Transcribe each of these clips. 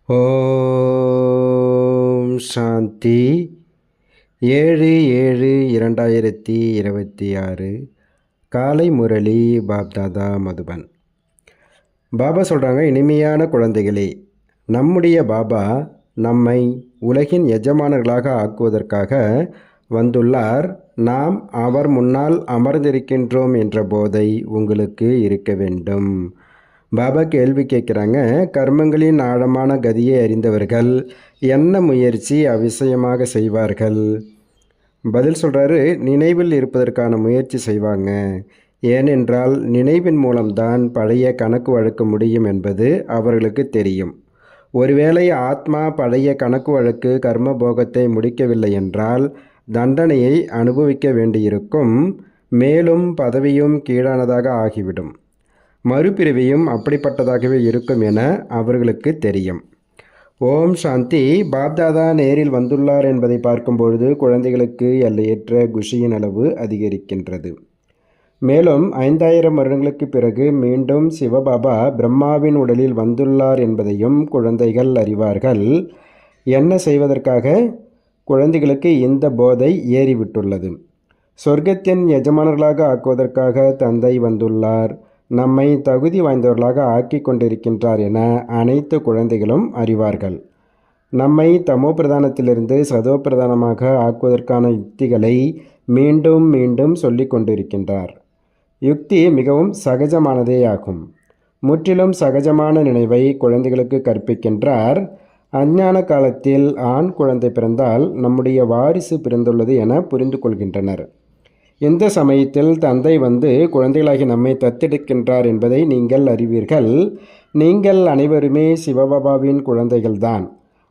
ஓம் சாந்தி. 7/7/2026 காலை முரளி பாப்தாதா மதுபன். பாபா சொல்கிறாங்க, இனிமையான குழந்தைகளே, நம்முடைய பாபா நம்மை உலகின் எஜமானர்களாக ஆக்குவதற்காக வந்துள்ளார். நாம் அவர் முன்னால் அமர்ந்திருக்கின்றோம் என்ற போதை உங்களுக்கு இருக்க வேண்டும். பாபா கேள்வி கேட்குறாங்க, கர்மங்களின் ஆழமான கதியை அறிந்தவர்கள் என்ன முயற்சி அவசியமாக செய்வார்கள்? பதில் சொல்கிறாரு, நினைவில் இருப்பதற்கான முயற்சி செய்வாங்க. ஏனென்றால் நினைவின் மூலம்தான் பழைய கணக்கு வழக்கு முடியும் என்பது அவர்களுக்கு தெரியும். ஒருவேளை ஆத்மா பழைய கணக்கு வழக்கு கர்ம போகத்தை முடிக்கவில்லை என்றால் தண்டனையை அனுபவிக்க வேண்டியிருக்கும். மேலும் பதவியும் கீழானதாக ஆகிவிடும். மறுபிறவியும் அப்படிப்பட்டதாகவே இருக்கும் என அவர்களுக்கு தெரியும். ஓம் சாந்தி. பாப்தாதா நேரில் வந்துள்ளார் என்பதை பார்க்கும்பொழுது குழந்தைகளுக்கு எல்லையற்ற குஷியின் அளவு அதிகரிக்கின்றது. மேலும் 5000 வருடங்களுக்கு பிறகு மீண்டும் சிவபாபா பிரம்மாவின் உடலில் வந்துள்ளார் என்பதையும் குழந்தைகள் அறிவார்கள். என்ன செய்வதற்காக? குழந்தைகளுக்கு இந்த போதை ஏறிவிட்டுள்ளது. சொர்க்கத்தின் எஜமானர்களாக ஆக்குவதற்காக தந்தை வந்துள்ளார், நம்மை தகுதி வாய்ந்தவர்களாக ஆக்கி கொண்டிருக்கின்றார் என அனைத்து குழந்தைகளும் அறிவார்கள். நம்மை தமோ பிரதானத்திலிருந்து சதோ பிரதானமாக ஆக்குவதற்கான யுக்திகளை மீண்டும் மீண்டும் சொல்லி கொண்டிருக்கின்றார். யுக்தி மிகவும் சகஜமானதே ஆகும். முற்றிலும் சகஜமான நினைவை குழந்தைகளுக்கு கற்பிக்கின்றார். அஞ்ஞான காலத்தில் ஆண் குழந்தை பிறந்தால் நம்முடைய வாரிசு பிறந்துள்ளது என புரிந்து கொள்கின்றனர். இந்த சமயத்தில் தந்தை வந்து குழந்தைகளாகி நம்மை தத்தெடுக்கின்றார் என்பதை நீங்கள் அறிவீர்கள். நீங்கள் அனைவருமே சிவபாபாவின் குழந்தைகள்தான்.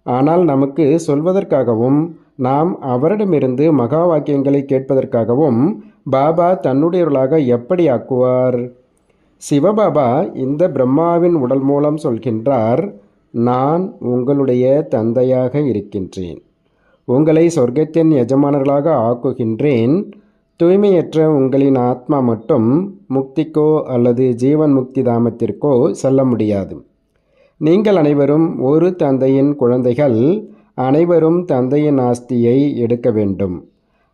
ஆனால் நமக்கு சொல்வதற்காகவும் நாம் அவரிடமிருந்து மகா வாக்கியங்களை கேட்பதற்காகவும் பாபா தன்னுடையவர்களாக எப்படி ஆக்குவார்? சிவபாபா இந்த பிரம்மாவின் உடல் மூலம் சொல்கின்றார், நான் உங்களுடைய தந்தையாக இருக்கின்றேன். உங்களை சொர்க்கத்தின் எஜமானர்களாக ஆக்குகின்றேன். தூய்மையற்ற உங்களின் ஆத்மா மட்டும் முக்திக்கோ அல்லது ஜீவன் முக்தி தாமத்திற்கோ செல்ல முடியாது. நீங்கள் அனைவரும் ஒரு தந்தையின் குழந்தைகள். அனைவரும் தந்தையின் ஆஸ்தியை எடுக்க வேண்டும்.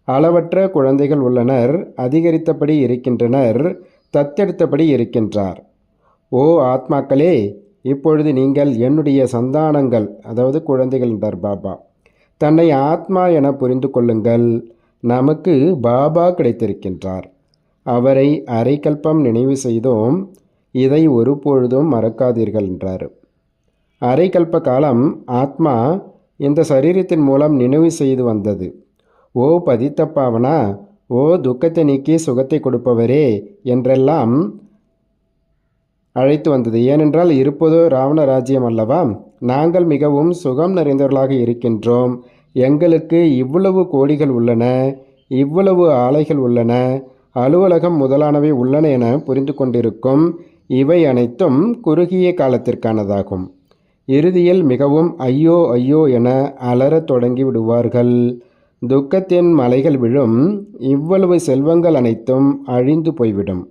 அளவற்ற குழந்தைகள் உள்ளனர், அதிகரித்தபடி இருக்கின்றனர், தத்தெடுத்தபடி இருக்கின்றார். ஓ ஆத்மாக்களே, இப்பொழுது நீங்கள் என்னுடைய சந்தானங்கள், அதாவது குழந்தைகள் என்றார் பாபா. தன்னை ஆத்மா என புரிந்து கொள்ளுங்கள். நமக்கு பாபா கிடைத்திருக்கின்றார். அவரை அரைக்கல்பம் நினைவு செய்தோம். இதை ஒருபொழுதும் மறக்காதீர்கள் என்றார். அரைக்கல்ப காலம் ஆத்மா இந்த சரீரத்தின் மூலம் நினைவு செய்து வந்தது. ஓ பதித்த பாவனா, ஓ துக்கத்தை நீக்கி சுகத்தை கொடுப்பவரே என்றெல்லாம் அழைத்து வந்தது. ஏனென்றால் இருப்பதோ ராவண ராஜ்யம் அல்லவா? நாங்கள் மிகவும் சுகம் நிறைந்தவர்களாக இருக்கின்றோம். எங்களுக்கு இவ்வளவு கோடிகள் உள்ளன, இவ்வளவு ஆலைகள் உள்ளன, அலுவலகம் முதலானவை உள்ளன என புரிந்து கொண்டிருக்கும். இவை அனைத்தும் குறுகிய காலத்திற்கானதாகும். இறுதியில் மிகவும் ஐயோ ஐயோ என அலறத் தொடங்கி விடுவார்கள். துக்கத்தின் மலைகள் விழும். இவ்வளவு செல்வங்கள் அனைத்தும் அழிந்து போய்விடும்.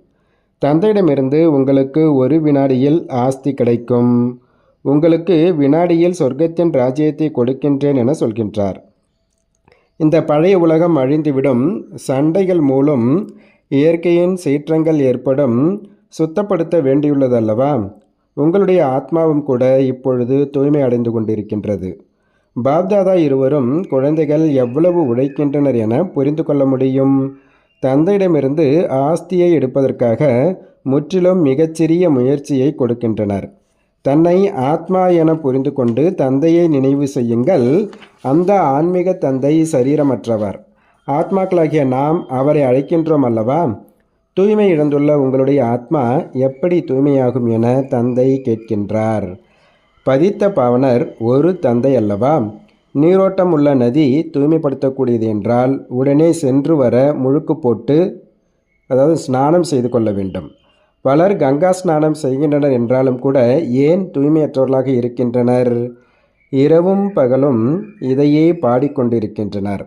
தந்தையிடமிருந்து உங்களுக்கு ஒரு வினாடியில் ஆஸ்தி கிடைக்கும். உங்களுக்கு வினாடியில் சொர்க்கத்தின் ராஜ்யத்தை கொடுக்கின்றேன் என சொல்கின்றார். இந்த பழைய உலகம் அழிந்துவிடும். சண்டைகள் மூலம் இயற்கையின் சீற்றங்கள் ஏற்படும். சுத்தப்படுத்த வேண்டியுள்ளதல்லவா? உங்களுடைய ஆத்மாவும் கூட இப்பொழுது தூய்மை அடைந்து கொண்டிருக்கின்றது. பாப்தாதா இருவரும் குழந்தைகள் எவ்வளவு உழைக்கின்றனர் என புரிந்து கொள்ள முடியும். தந்தையிடமிருந்து ஆஸ்தியை எடுப்பதற்காக முற்றிலும் மிகச்சிறிய முயற்சியை கொடுக்கின்றனர். தன்னை ஆத்மா என புரிந்து கொண்டு தந்தையை நினைவு செய்யுங்கள். அந்த ஆன்மீக தந்தை சரீரமற்றவர். ஆத்மாக்களாகிய நாம் அவரை அழைக்கின்றோம் அல்லவா? தூய்மை இழந்துள்ள உங்களுடைய ஆத்மா எப்படி தூய்மையாகும் என தந்தை கேட்கின்றார். பதித்த பாவனர் ஒரு தந்தை அல்லவா? நீரோட்டம் உள்ள நதி தூய்மைப்படுத்தக்கூடியது என்றால் உடனே சென்று வர முழுக்கு போட்டு, அதாவது ஸ்நானம் செய்து கொள்ள வேண்டும். பலர் கங்கா ஸ்நானம் செய்கின்றனர் என்றாலும் கூட ஏன் தூய்மையற்றவர்களாக இருக்கின்றனர்? இரவும் பகலும் இதையே பாடிக்கொண்டிருக்கின்றனர்.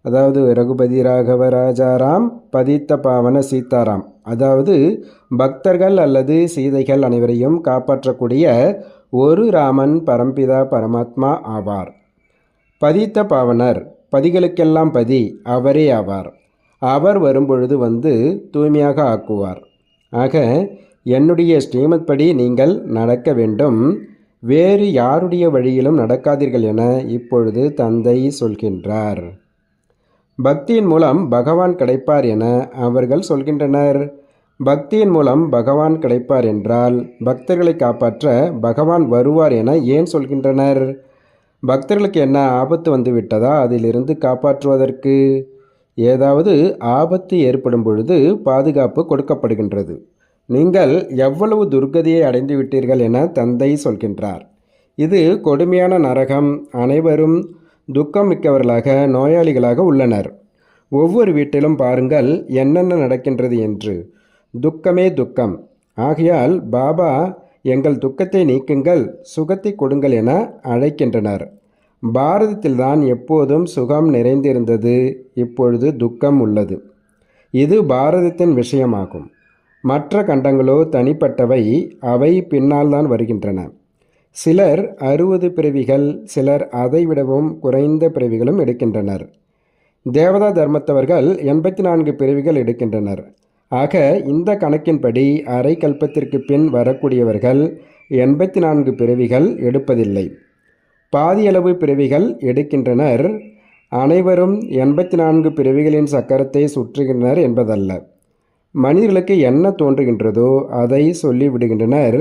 அதாவது ரகுபதி ராகவ ராஜாராம் பதித்த பாவன சீதாராம், அதாவது பக்தர்கள் அல்லது சீதைகள் அனைவரையும் காப்பாற்றக்கூடிய ஒரு ராமன் பரம்பிதா பரமாத்மா ஆவார். பதித்த பாவனர், பதிகளுக்கெல்லாம் பதி அவரே ஆவார். அவர் வரும்பொழுது வந்து தூய்மையாக ஆக்குவார். ஆக என்னுடைய ஸ்ரீமத் படி நீங்கள் நடக்க வேண்டும், வேறு யாருடைய வழியிலும் நடக்காதீர்கள் என இப்பொழுது தந்தை சொல்கின்றார். பக்தியின் மூலம் பகவான் கிடைப்பார் என அவர்கள் சொல்கின்றனர். பக்தியின் மூலம் பகவான் கிடைப்பார் என்றால் பக்தர்களை காப்பாற்ற பகவான் வருவார் என ஏன் சொல்கின்றனர்? பக்தர்களுக்கு என்ன ஆபத்து வந்து விட்டதா அதிலிருந்து காப்பாற்றுவதற்கு? ஏதாவது ஆபத்து ஏற்படும் பொழுது பாதுகாப்பு கொடுக்கப்படுகின்றது. நீங்கள் எவ்வளவு துர்கதியை அடைந்து விட்டீர்கள் என தந்தை சொல்கின்றார். இது கொடுமையான நரகம். அனைவரும் துக்கம் மிக்கவர்களாக நோயாளிகளாக உள்ளனர். ஒவ்வொரு வீட்டிலும் பாருங்கள் என்னென்ன நடக்கின்றது என்று. துக்கமே துக்கம். ஆகையால் பாபா எங்கள் துக்கத்தை நீக்குங்கள், சுகத்தை கொடுங்கள் என அழைக்கின்றனர். பாரதத்தில்தான் எப்போதும் சுகம் நிறைந்திருந்தது, இப்பொழுது துக்கம் உள்ளது. இது பாரதத்தின் விஷயமாகும். மற்ற கண்டங்களோ தனிப்பட்டவை, அவை பின்னால் தான் வருகின்றன. சிலர் 60 பிறவிகள், சிலர் அதைவிடவும் குறைந்த பிறவிகளும் எடுக்கின்றனர். தேவதா தர்மத்தவர்கள் 84 பிறவிகள் எடுக்கின்றனர். ஆக இந்த கணக்கின்படி அரை கல்பத்திற்கு பின் வரக்கூடியவர்கள் 84 பிறவிகள் எடுப்பதில்லை, பாதியளவு பிறவிகள் எடுக்கின்றனர். அனைவரும் 84 பிறவிகளின் சக்கரத்தை சுற்றுகின்றனர் என்பதல்ல. மனிதர்களுக்கு என்ன தோன்றுகின்றதோ அதை சொல்லிவிடுகின்றனர்.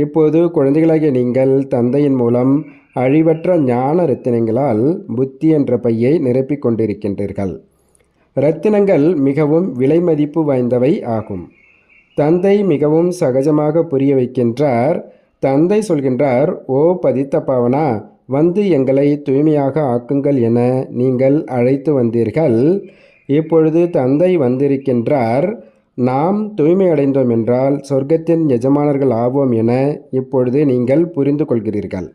இப்போது குழந்தைகளாகிய நீங்கள் தந்தையின் மூலம் அழிவற்ற ஞான ரத்தினங்களால் புத்தி என்ற பையை நிரப்பிக் கொண்டிருக்கின்றீர்கள். இரத்தினங்கள் மிகவும் விலை மதிப்பு வாய்ந்தவை ஆகும். தந்தை மிகவும் சகஜமாக புரிய வைக்கின்றார். தந்தை சொல்கின்றார், ஓ பதித்த பாவனா, வந்து எங்களை தூய்மையாக ஆக்குங்கள் என நீங்கள் அழைத்து வந்தீர்கள். இப்பொழுது தந்தை வந்திருக்கின்றார். நாம் தூய்மை அடைந்தோம் என்றால் சொர்க்கத்தின் எஜமானர்கள் ஆவோம் என இப்பொழுது நீங்கள் புரிந்து கொள்கிறீர்கள்.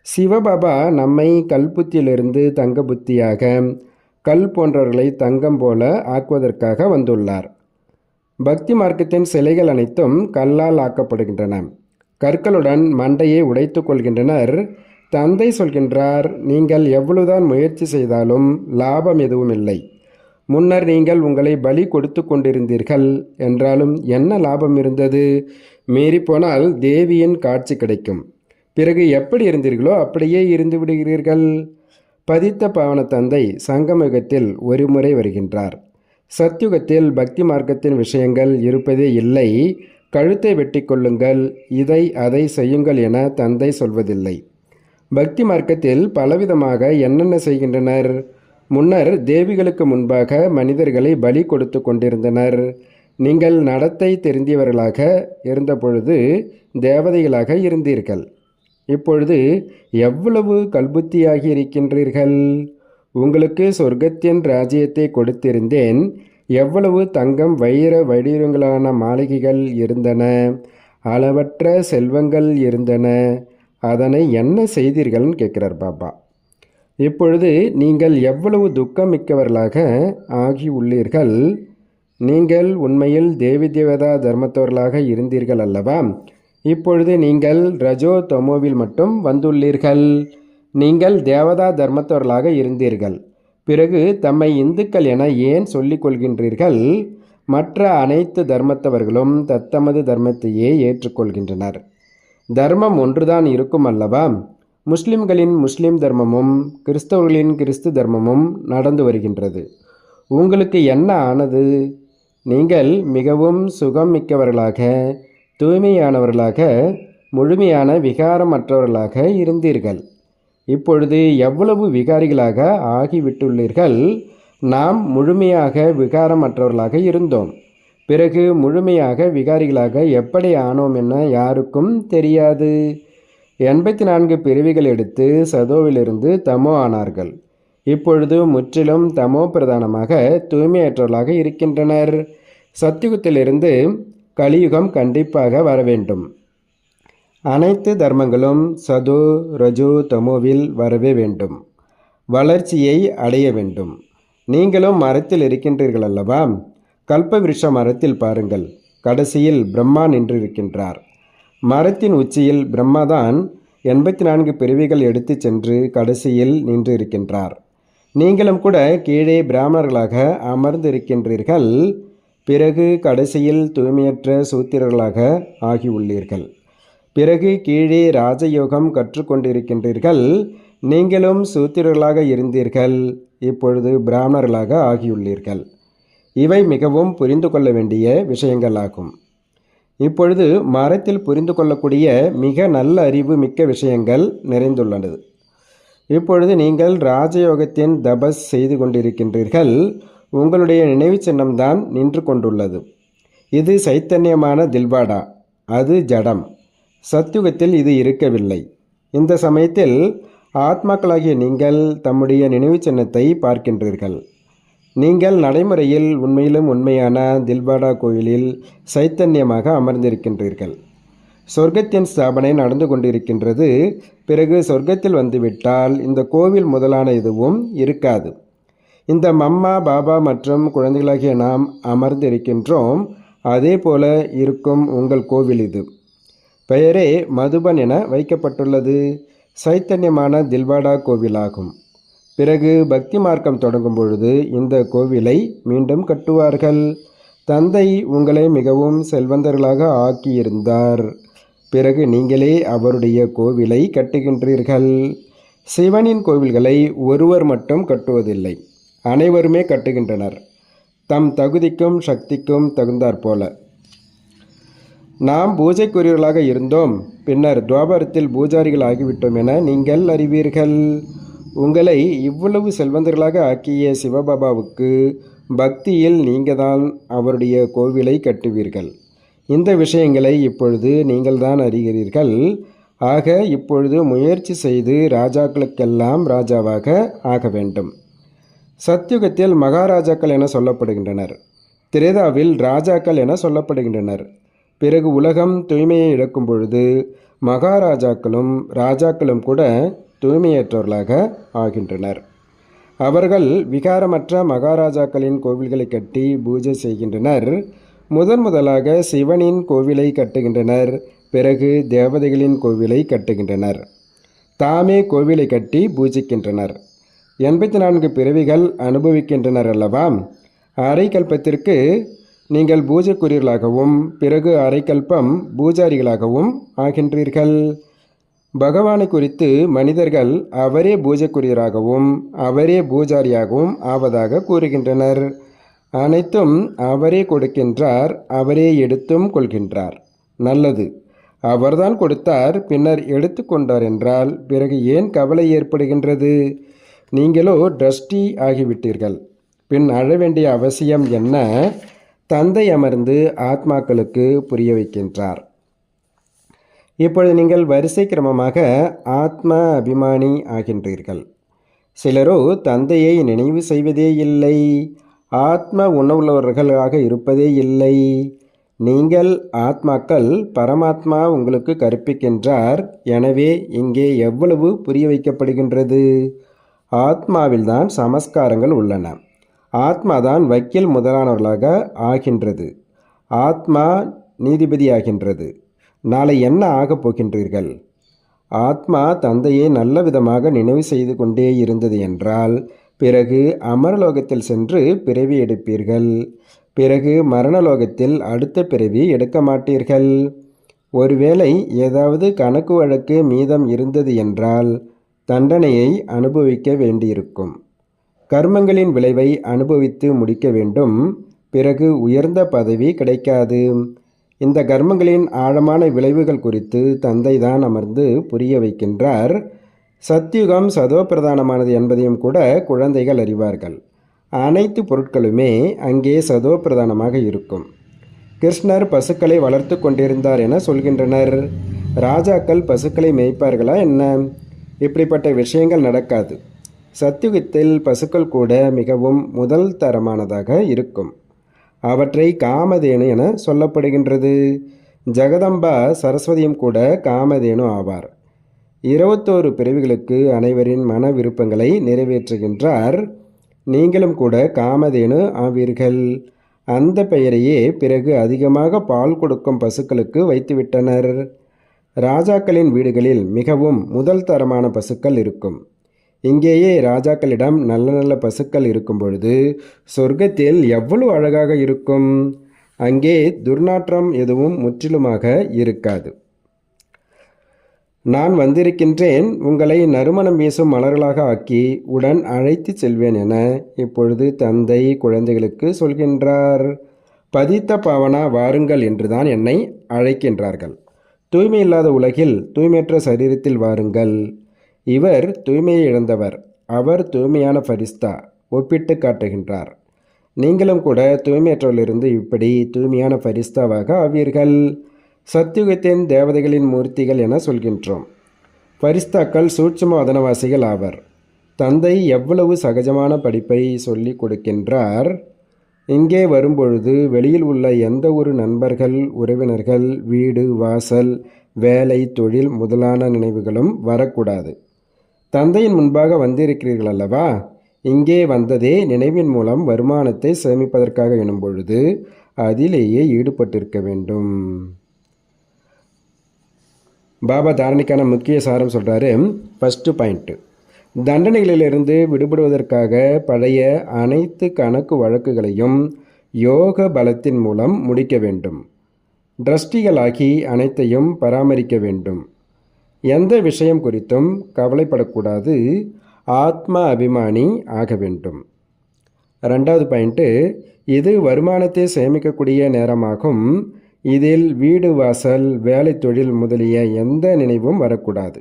சிவபாபா நம்மை கல்புத்தியிலிருந்து தங்க புத்தியாக, கல் போன்றவர்களை தங்கம் போல ஆக்குவதற்காக வந்துள்ளார். பக்தி மார்க்கத்தின் சிலைகள் அனைத்தும் கல்லால் ஆக்கப்படுகின்றன. கற்களுடன் மண்டையை உடைத்து கொள்கின்றனர். தந்தை சொல்கின்றார், நீங்கள் எவ்வளவுதான் முயற்சி செய்தாலும் லாபம் எதுவும் இல்லை. முன்னர் நீங்கள் உங்களை பலி கொடுத்து கொண்டிருந்தீர்கள் என்றாலும் என்ன லாபம் இருந்தது? மீறிப்போனால் தேவியின் காட்சி கிடைக்கும். பிறகு எப்படி இருந்தீர்களோ அப்படியே இருந்து விடுகிறீர்கள். பதித்த பாவன தந்தை சங்கமயுகத்தில் ஒரு முறை வருகின்றார். சத்யுகத்தில் பக்தி மார்க்கத்தின் விஷயங்கள் இருப்பதே இல்லை. கழுத்தை வெட்டி கொள்ளுங்கள், இதை அதை செய்யுங்கள் என தந்தை சொல்வதில்லை. பக்தி மார்க்கத்தில் பலவிதமாக என்னென்ன செய்கின்றனர்? முன்னர் தேவிகளுக்கு முன்பாக மனிதர்களை பலி கொடுத்து கொண்டிருந்தனர். நீங்கள் நடத்தை தெரிந்தவர்களாக இருந்தபொழுது தேவதைகளாக இருந்தீர்கள். இப்பொழுது எவ்வளவு கல்புத்தியாகி இருக்கின்றீர்கள். உங்களுக்கு சொர்க்கத்தின் ராஜ்யத்தை கொடுத்திருந்தேன். எவ்வளவு தங்கம் வைர வடிவங்களான மாளிகைகள் இருந்தன, அளவற்ற செல்வங்கள் இருந்தன. அதனை என்ன செய்தீர்கள்னு கேட்குறார் பாபா. இப்பொழுது நீங்கள் எவ்வளவு துக்கம் மிக்கவர்களாக ஆகி உள்ளீர்கள். நீங்கள் உண்மையில் தேவி தேவதா தர்மத்தவர்களாக இருந்தீர்கள் அல்லவா? இப்பொழுது நீங்கள் ரஜோ தமோவில் மட்டும் வந்துள்ளீர்கள். நீங்கள் தேவதா தர்மத்தவர்களாக இருந்தீர்கள். பிறகு தம்மை இந்துக்கள் என ஏன் சொல்லிக் கொள்கின்றீர்கள்? மற்ற அனைத்து தர்மத்தவர்களும் தத்தமது தர்மத்தையே ஏற்றுக்கொள்கின்றனர். தர்மம் ஒன்றுதான் இருக்கும் அல்லவா? முஸ்லிம்களின் முஸ்லிம் தர்மமும் கிறிஸ்தவர்களின் கிறிஸ்து தர்மமும் நடந்து வருகின்றது. உங்களுக்கு என்ன ஆனது? நீங்கள் மிகவும் சுகம் மிக்கவர்களாக, தூய்மையானவர்களாக, முழுமையான விகாரமற்றவர்களாக இருந்தீர்கள். இப்பொழுது எவ்வளவு விகாரிகளாக ஆகிவிட்டுள்ளீர்கள். நாம் முழுமையாக விகாரமற்றவர்களாக இருந்தோம். பிறகு முழுமையாக விகாரிகளாக எப்படி ஆனோம் என யாருக்கும் தெரியாது. 84 பிறவிகள் எடுத்து சதோவிலிருந்து தமோ ஆனார்கள். இப்பொழுது முற்றிலும் தமோ பிரதானமாக தூய்மையற்றவர்களாக இருக்கின்றனர். சத்தியுகத்திலிருந்து கலியுகம் கண்டிப்பாக வர வேண்டும். அனைத்து தர்மங்களும் சதோ ரஜோ தமோவில் வரவே வேண்டும். வளர்ச்சியை அடைய வேண்டும். நீங்களும் மரத்தில் இருக்கின்றீர்கள் அல்லவா? கல்ப விருஷ மரத்தில் பாருங்கள், கடைசியில் பிரம்மா நின்றிருக்கின்றார். மரத்தின் உச்சியில் பிரம்மாதான் 84 பிறவிகள் எடுத்து சென்று கடைசியில் நின்று இருக்கின்றார். நீங்களும் கூட கீழே பிராமணர்களாக அமர்ந்திருக்கின்றீர்கள். பிறகு கடைசியில் தூய்மையற்ற சூத்திரர்களாக ஆகியுள்ளீர்கள். பிறகு கீழே ராஜயோகம் கற்றுக்கொண்டிருக்கின்றீர்கள். நீங்களும் சூத்திரர்களாக இருந்தீர்கள், இப்பொழுது பிராமணர்களாக ஆகியுள்ளீர்கள். இவை மிகவும் புரிந்து கொள்ள வேண்டிய விஷயங்களாகும். இப்பொழுது மரத்தில் புரிந்து கொள்ளக்கூடிய மிக நல்ல அறிவு மிக்க விஷயங்கள் நிறைந்துள்ளது. இப்பொழுது நீங்கள் ராஜயோகத்தின் தபஸ் செய்து கொண்டிருக்கின்றீர்கள். உங்களுடைய நினைவு சின்னம்தான் நின்று கொண்டுள்ளது. இது சைத்தன்யமான தில்வாடா, அது ஜடம். சத்யுகத்தில் இது இருக்கவில்லை. இந்த சமயத்தில் ஆத்மாக்களாகிய நீங்கள் தம்முடைய நினைவு சின்னத்தை பார்க்கின்றீர்கள். நீங்கள் நடைமுறையில் உண்மையிலும் உண்மையான தில்வாடா கோயிலில் சைத்தன்யமாக அமர்ந்திருக்கின்றீர்கள். சொர்க்கத்தின் ஸ்தாபனை நடந்து கொண்டிருக்கின்றது. பிறகு சொர்க்கத்தில் வந்துவிட்டால் இந்த கோவில் முதலான எதுவும் இருக்காது. இந்த மம்மா, பாபா மற்றும் குழந்தைகளாகிய நாம் அமர்ந்திருக்கின்றோம். அதே போல இருக்கும் உங்கள் கோவில் இது. பெயரே மதுபன் என வைக்கப்பட்டுள்ளது. சைத்தன்யமான தில்வாடா கோவிலாகும். பிறகு பக்தி மார்க்கம் தொடங்கும் பொழுது இந்த கோவிலை மீண்டும் கட்டுவார்கள். தந்தை உங்களை மிகவும் செல்வந்தர்களாக ஆக்கியிருந்தார். பிறகு நீங்களே அவருடைய கோவிலை கட்டுகின்றீர்கள். சிவனின் கோவில்களை ஒருவர் மட்டும் கட்டுவதில்லை, அனைவருமே கட்டுகின்றனர், தம் தகுதிக்கும் சக்திக்கும் தகுந்தாற்போல. நாம் பூஜைக்குரியவர்களாக இருந்தோம், பின்னர் துவாபரத்தில் பூஜாரிகள் ஆகிவிட்டோம் என நீங்கள் அறிவீர்கள். உங்களை இவ்வளவு செல்வந்தர்களாக ஆக்கிய சிவபாபாவுக்கு பக்தியில் நீங்கள்தான் அவருடைய கோவிலை கட்டுவீர்கள். இந்த விஷயங்களை இப்பொழுது நீங்கள்தான் அறிகிறீர்கள். ஆக இப்பொழுது முயற்சி செய்து ராஜாக்களுக்கெல்லாம் ராஜாவாக ஆக வேண்டும். சத்யுகத்தில் மகாராஜாக்கள் என சொல்லப்படுகின்றனர். திரேதாவில் ராஜாக்கள் என சொல்லப்படுகின்றனர். பிறகு உலகம் தூய்மையை இழக்கும் பொழுது மகாராஜாக்களும் ராஜாக்களும் கூட தூய்மையற்றவர்களாக ஆகின்றனர். அவர்கள் விகாரமற்ற மகாராஜாக்களின் கோவில்களை கட்டி பூஜை செய்கின்றனர். முதலாக சிவனின் கோவிலை கட்டுகின்றனர். பிறகு தேவதைகளின் கோவிலை கட்டுகின்றனர். தாமே கோவிலை கட்டி பூஜிக்கின்றனர். 84 பிறவிகள் அனுபவிக்கின்றனர் அல்லவா? அரை கல்பத்திற்கு நீங்கள் பூஜைக்குரியர்களாகவும் பிறகு அரை கல்பம் பூஜாரிகளாகவும் ஆகின்றீர்கள். பகவானை குறித்து மனிதர்கள் அவரே பூஜைக்குரியராகவும் அவரே பூஜாரியாகவும் ஆவதாக கூறுகின்றனர். அனைத்தும் அவரே கொடுக்கின்றார், அவரே எடுத்தும் கொள்கின்றார். நல்லது, அவர்தான் கொடுத்தார், பின்னர் எடுத்து கொண்டார் என்றால் பிறகு ஏன் கவலை ஏற்படுகின்றது? நீங்களோ ட்ரஸ்டி ஆகிவிட்டீர்கள். பின் அழ வேண்டிய அவசியம் என்ன? தந்தை அமர்ந்து ஆத்மாக்களுக்கு புரிய வைக்கின்றார். இப்பொழுது நீங்கள் வரிசை கிரமமாக ஆத்ம அபிமானி ஆகின்றீர்கள். சிலரோ தந்தையை நினைவு செய்வதே இல்லை, ஆத்ம உணவுள்ளவர்களாக இருப்பதே இல்லை. நீங்கள் ஆத்மாக்கள், பரமாத்மா உங்களுக்கு கற்பிக்கின்றார். எனவே இங்கே எவ்வளவு புரிய வைக்கப்படுகின்றது? ஆத்மாவில்தான் சமஸ்காரங்கள் உள்ளன. ஆத்மாதான் வக்கீல் முதலானவர்களாக ஆகின்றது. ஆத்மா நீதிபதி ஆகின்றது. நாளை என்ன ஆகப் போகின்றீர்கள்? ஆத்மா தந்தையை நல்ல விதமாக நினைவு செய்து கொண்டே இருந்தது என்றால் பிறகு அமரலோகத்தில் சென்று பிறவி எடுப்பீர்கள். பிறகு மரணலோகத்தில் அடுத்த பிறவி எடுக்க மாட்டீர்கள். ஒருவேளை ஏதாவது கணக்கு வழக்கு மீதம் இருந்தது என்றால் தண்டனையை அனுபவிக்க வேண்டியிருக்கும். கர்மங்களின் விளைவை அனுபவித்து முடிக்க வேண்டும். பிறகு உயர்ந்த பதவி கிடைக்காது. இந்த கர்மங்களின் ஆழமான விளைவுகள் குறித்து தந்தை தான் அமர்ந்து புரிய வைக்கின்றார். சத்யுகம் சதோ பிரதானமானது என்பதையும் கூட குழந்தைகள் அறிவார்கள். அனைத்து பொருட்களுமே அங்கே சதோ பிரதானமாக இருக்கும். கிருஷ்ணர் பசுக்களை வளர்த்து கொண்டிருந்தார் என சொல்கின்றனர். ராஜாக்கள் பசுக்களை மேய்ப்பார்களா என்ன? இப்படிப்பட்ட விஷயங்கள் நடக்காது. சத்யுகத்தில் பசுக்கள் கூட மிகவும் முதல் தரமானதாக இருக்கும். அவற்றை காமதேனு என சொல்லப்படுகின்றது. ஜெகதம்பா சரஸ்வதியும் கூட காமதேனு ஆவார். 21 பிறவிகளுக்கு அனைவரின் மன விருப்பங்களை நிறைவேற்றுகின்றார். நீங்களும் கூட காமதேனு ஆவீர்கள். அந்த பெயரையே பிறகு அதிகமாக பால் கொடுக்கும் பசுக்களுக்கு வைத்துவிட்டனர். ராஜாக்களின் வீடுகளில் மிகவும் முதல் தரமான பசுக்கள் இருக்கும். இங்கேயே ராஜாக்களிடம் நல்ல நல்ல பசுக்கள் இருக்கும் பொழுது சொர்க்கத்தில் எவ்வளவு அழகாக இருக்கும். அங்கே துர்நாற்றம் எதுவும் முற்றிலுமாக இருக்காது. நான் வந்திருக்கின்றேன், உங்களை நறுமணம் வீசும் மலர்களாக ஆக்கி உடன் அழைத்து செல்வேன் என இப்பொழுது தந்தை குழந்தைகளுக்கு சொல்கின்றார். பதித்த பாவனா வாருங்கள் என்றுதான் என்னை அழைக்கின்றார்கள். தூய்மை இல்லாத உலகில் தூய்மையற்ற சரீரத்தில் வாருங்கள். இவர் தூய்மையை இழந்தவர், அவர் தூய்மையான ஃபரிஸ்தா ஒப்பிட்டு காட்டுகின்றார். நீங்களும் கூட தூய்மையற்றவர்களிருந்து இப்படி தூய்மையான ஃபரிஸ்தாவாக ஆவீர்கள். சத்தியுகத்தின் தேவதைகளின் மூர்த்திகள் என சொல்கின்றோம். ஃபரிஸ்தாக்கள் சூட்சும வதனவாசிகள் ஆவர். தந்தை எவ்வளவு சகஜமான படிப்பை சொல்லி கொடுக்கின்றார். இங்கே வரும்பொழுது வெளியில் உள்ள எந்த ஒரு நண்பர்கள், உறவினர்கள், வீடு, வாசல், வேலை, தொழில் முதலான நினைவுகளும் வரக்கூடாது. தந்தையின் முன்பாக வந்திருக்கிறீர்கள் அல்லவா? இங்கே வந்ததே நினைவின் மூலம் வருமானத்தை சேமிப்பதற்காக எனும் பொழுது அதிலேயே ஈடுபட்டிருக்க வேண்டும். பாபா தாரணிக்கான முக்கிய சாரம் சொல்கிறாரு. ஃபஸ்ட்டு பாயிண்ட்டு, தண்டனைகளிலிருந்து விடுபடுவதற்காக பழைய அனைத்து கணக்கு வழக்குகளையும் யோக பலத்தின் மூலம் முடிக்க வேண்டும். ட்ரஸ்டிகளாகி அனைத்தையும் பராமரிக்க வேண்டும். எந்த விஷயம் குறித்தும் கவலைப்படக்கூடாது. ஆத்ம அபிமானி ஆக வேண்டும். ரெண்டாவது பாயிண்ட்டு, இது வருமானத்தை சேமிக்கக்கூடிய நேரமாகும். இதில் வீடு, வாசல், வேலை, தொழில் முதலிய எந்த நினைவும் வரக்கூடாது.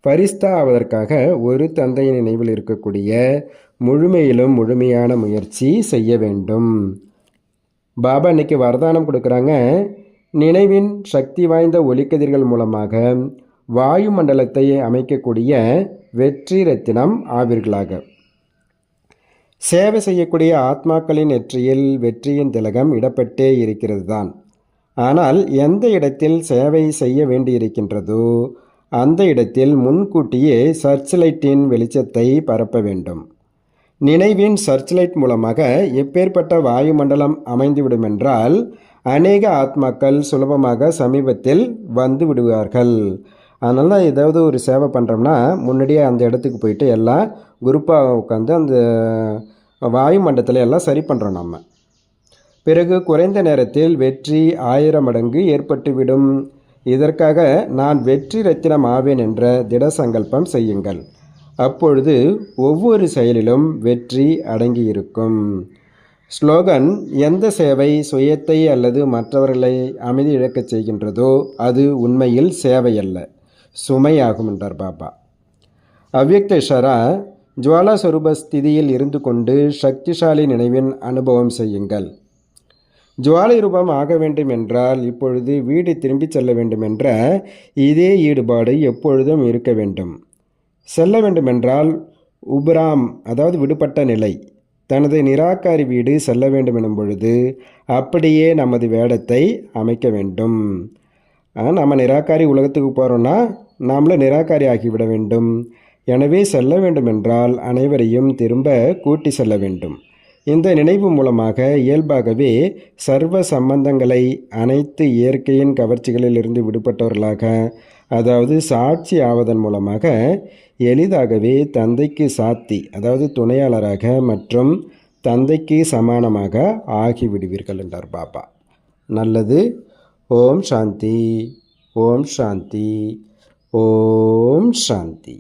ஃபரிஸ்தா ஆவதற்காக ஒரு தந்தையின் நினைவில் இருக்கக்கூடிய முழுமையிலும் முழுமையான முயற்சி செய்ய வேண்டும். பாபா இன்னைக்கு வரதானம் கொடுக்குறாங்க. நினைவின் சக்தி வாய்ந்த ஒளிக்கதிர்கள் மூலமாக வாயு மண்டலத்தை அமைக்கக்கூடிய வெற்றி ரத்தினம் ஆவீர்களாக. சேவை செய்யக்கூடிய ஆத்மாக்களின் நெற்றியில் வெற்றியின் திலகம் இடப்பட்டே இருக்கிறது தான். ஆனால் எந்த இடத்தில் சேவை செய்ய வேண்டியிருக்கின்றதோ அந்த இடத்தில் முன்கூட்டியே சர்ச்லைட்டின் வெளிச்சத்தை பரப்ப வேண்டும். நினைவின் சர்ச்லைட் மூலமாக எப்பேற்பட்ட வாயுமண்டலம் அமைந்துவிடுமென்றால் அநேக ஆத்மாக்கள் சுலபமாக சமீபத்தில் வந்து விடுவார்கள். அதனால தான் ஏதாவது ஒரு சேவை பண்ணுறோம்னா முன்னாடியே அந்த இடத்துக்கு போயிட்டு எல்லாம் குரூப்பாக உட்காந்து அந்த வாயுமண்டலத்தில் எல்லாம் சரி பண்ணுறோம் நம்ம. பிறகு குறைந்த நேரத்தில் வெற்றி 1000 மடங்கு ஏற்பட்டுவிடும். இதற்காக நான் வெற்றி ரத்தினம் ஆவேன் என்ற திட சங்கல்பம் செய்யுங்கள். அப்பொழுது ஒவ்வொரு செயலிலும் வெற்றி அடங்கியிருக்கும். ஸ்லோகன், எந்த சேவை சுயத்தை அல்லது மற்றவர்களை அமைதி இழக்கச் செய்கின்றதோ அது உண்மையில் சேவையல்ல, சுமையாகும் என்றார் பாபா. அவ்யக்த இஷாரா, ஜுவாலா ஸ்வரூப ஸ்திதியில் இருந்து கொண்டு சக்திசாலி நினைவின் அனுபவம் செய்யுங்கள். ஜுவாலை ரூபம் ஆக வேண்டும் என்றால் இப்பொழுது வீடு திரும்பி செல்ல வேண்டும் என்ற இதே ஈடுபாடு எப்பொழுதும் இருக்க வேண்டும். செல்ல வேண்டுமென்றால் உபராம், அதாவது விடுபட்ட நிலை, தனது நிராகாரி வீடு செல்ல வேண்டும் எனும் பொழுது அப்படியே நமது வேடத்தை அமைக்க வேண்டும். நம்ம நிராகாரி உலகத்துக்கு போகிறோன்னா நாமளை நிராகாரி ஆகிவிட வேண்டும். எனவே செல்ல வேண்டுமென்றால் அனைவரையும் திரும்ப கூட்டி செல்ல வேண்டும். இந்த நினைவு மூலமாக இயல்பாகவே சர்வ சம்பந்தங்களை, அனைத்து இயற்கையின் கவர்ச்சிகளிலிருந்து விடுபட்டவர்களாக, அதாவது சாட்சி ஆவதன் மூலமாக எளிதாகவே தந்தைக்கு சாத்தி, அதாவது துணையாளராக மற்றும் தந்தைக்கு சமானமாக ஆகிவிடுவீர்கள் என்றார் பாபா. நல்லது. ஓம் சாந்தி, ஓம் சாந்தி, ஓம் சாந்தி.